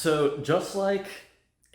So, just like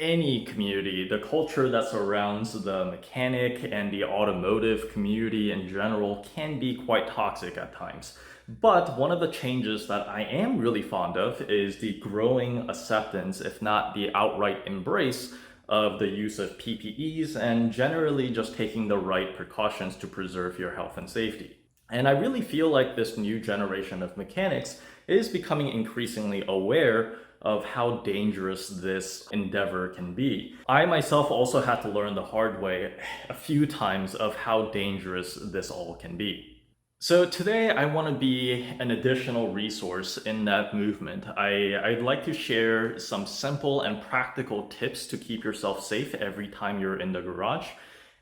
any community, the culture that surrounds the mechanic and the automotive community in general can be quite toxic at times. But one of the changes that I am really fond of is the growing acceptance, if not the outright embrace, of the use of PPEs and generally just taking the right precautions to preserve your health and safety. And I really feel like this new generation of mechanics is becoming increasingly aware of how dangerous this endeavor can be. I myself also had to learn the hard way a few times of how dangerous this all can be. So today I want to be an additional resource in that movement. I'd like to share some simple and practical tips to keep yourself safe every time you're in the garage.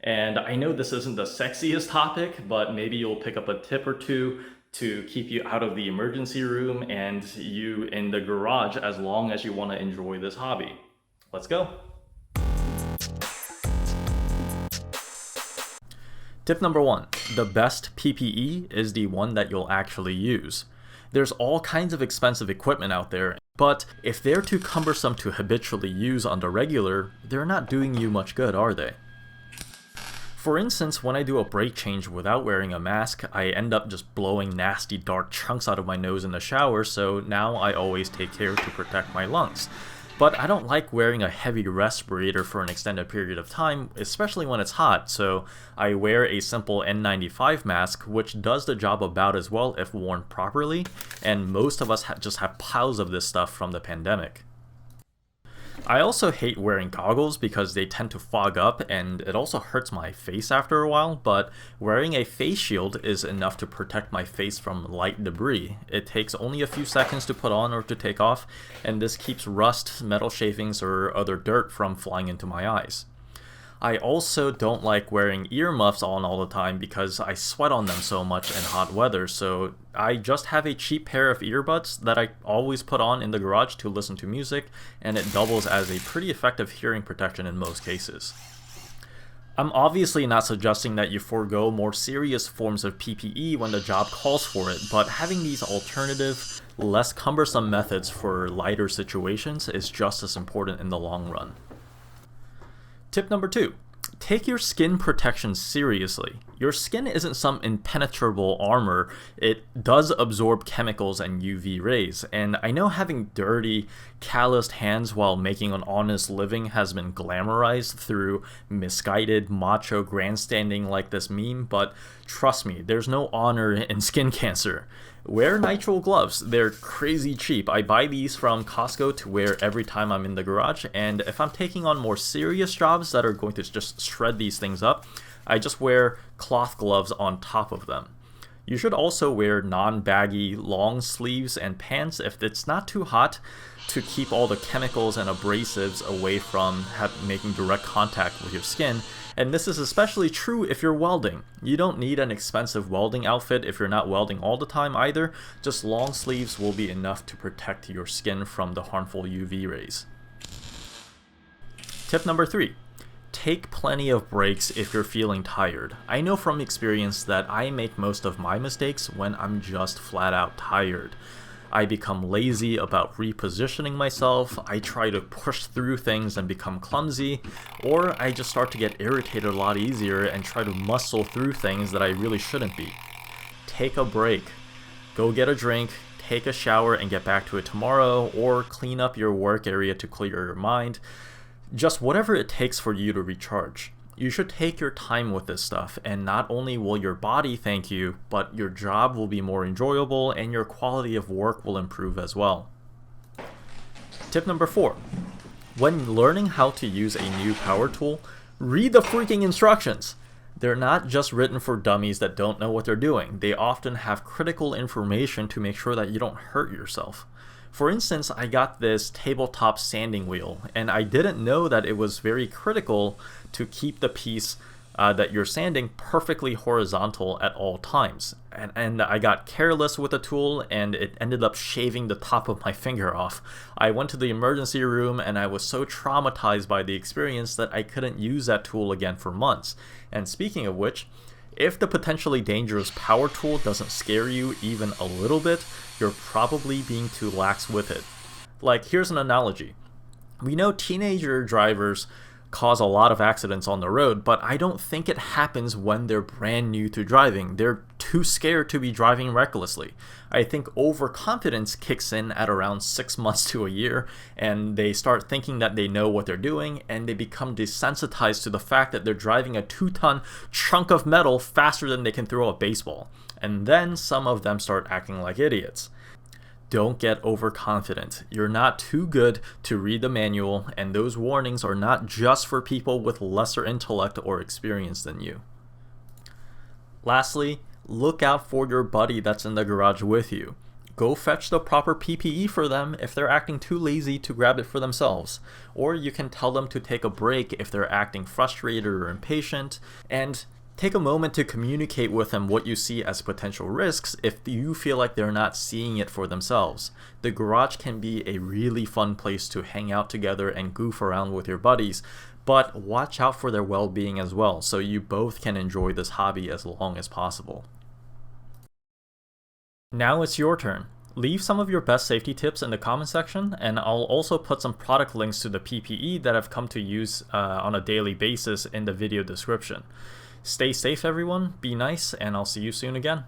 And I know this isn't the sexiest topic, but maybe you'll pick up a tip or two to keep you out of the emergency room and you in the garage as long as you want to enjoy this hobby. Let's go. Tip number one, the best PPE is the one that you'll actually use. There's all kinds of expensive equipment out there, but if they're too cumbersome to habitually use on the regular, they're not doing you much good, are they? For instance, when I do a brake change without wearing a mask, I end up just blowing nasty dark chunks out of my nose in the shower, so now I always take care to protect my lungs. But I don't like wearing a heavy respirator for an extended period of time, especially when it's hot, so I wear a simple N95 mask, which does the job about as well if worn properly, and most of us just have piles of this stuff from the pandemic. I also hate wearing goggles because they tend to fog up and it also hurts my face after a while, but wearing a face shield is enough to protect my face from light debris. It takes only a few seconds to put on or to take off, and this keeps rust, metal shavings, or other dirt from flying into my eyes. I also don't like wearing earmuffs on all the time because I sweat on them so much in hot weather, so I just have a cheap pair of earbuds that I always put on in the garage to listen to music, and it doubles as a pretty effective hearing protection in most cases. I'm obviously not suggesting that you forego more serious forms of PPE when the job calls for it, but having these alternative, less cumbersome methods for lighter situations is just as important in the long run. Tip number two, take your skin protection seriously. Your skin isn't some impenetrable armor. It does absorb chemicals and UV rays, and I know having dirty, calloused hands while making an honest living has been glamorized through misguided macho grandstanding like this meme, but trust me, there's no honor in skin cancer. Wear nitrile gloves. They're crazy cheap. I buy these from Costco to wear every time I'm in the garage, and if I'm taking on more serious jobs that are going to just shred these things up, I just wear cloth gloves on top of them. You should also wear non-baggy long sleeves and pants if it's not too hot to keep all the chemicals and abrasives away from making direct contact with your skin. And this is especially true if you're welding. You don't need an expensive welding outfit if you're not welding all the time either. Just long sleeves will be enough to protect your skin from the harmful UV rays. Tip number three. Take plenty of breaks if you're feeling tired. I know from experience that I make most of my mistakes when I'm just flat out tired. I become lazy about repositioning myself, I try to push through things and become clumsy, or I just start to get irritated a lot easier and try to muscle through things that I really shouldn't be. Take a break. Go get a drink, take a shower and get back to it tomorrow, or clean up your work area to clear your mind. Just whatever it takes for you to recharge. You should take your time with this stuff, and not only will your body thank you, but your job will be more enjoyable and your quality of work will improve as well. Tip number four. When learning how to use a new power tool, read the freaking instructions. They're not just written for dummies that don't know what they're doing. They often have critical information to make sure that you don't hurt yourself. For instance, I got this tabletop sanding wheel, and I didn't know that it was very critical to keep the piece that you're sanding perfectly horizontal at all times. And I got careless with the tool, and it ended up shaving the top of my finger off. I went to the emergency room, and I was so traumatized by the experience that I couldn't use that tool again for months. And speaking of which, if the potentially dangerous power tool doesn't scare you even a little bit, you're probably being too lax with it. Like, here's an analogy. We know teenager drivers cause a lot of accidents on the road, but I don't think it happens when they're brand new to driving. They're too scared to be driving recklessly. I think overconfidence kicks in at around 6 months to a year, and they start thinking that they know what they're doing, and they become desensitized to the fact that they're driving a 2-ton chunk of metal faster than they can throw a baseball. And then some of them start acting like idiots. Don't get overconfident. You're not too good to read the manual, and those warnings are not just for people with lesser intellect or experience than you. Lastly, look out for your buddy that's in the garage with you. Go fetch the proper PPE for them if they're acting too lazy to grab it for themselves. Or you can tell them to take a break if they're acting frustrated or impatient, and take a moment to communicate with them what you see as potential risks if you feel like they're not seeing it for themselves. The garage can be a really fun place to hang out together and goof around with your buddies, but watch out for their well-being as well, so you both can enjoy this hobby as long as possible. Now it's your turn. Leave some of your best safety tips in the comment section, and I'll also put some product links to the PPE that I've come to use on a daily basis in the video description. Stay safe everyone, be nice, and I'll see you soon again.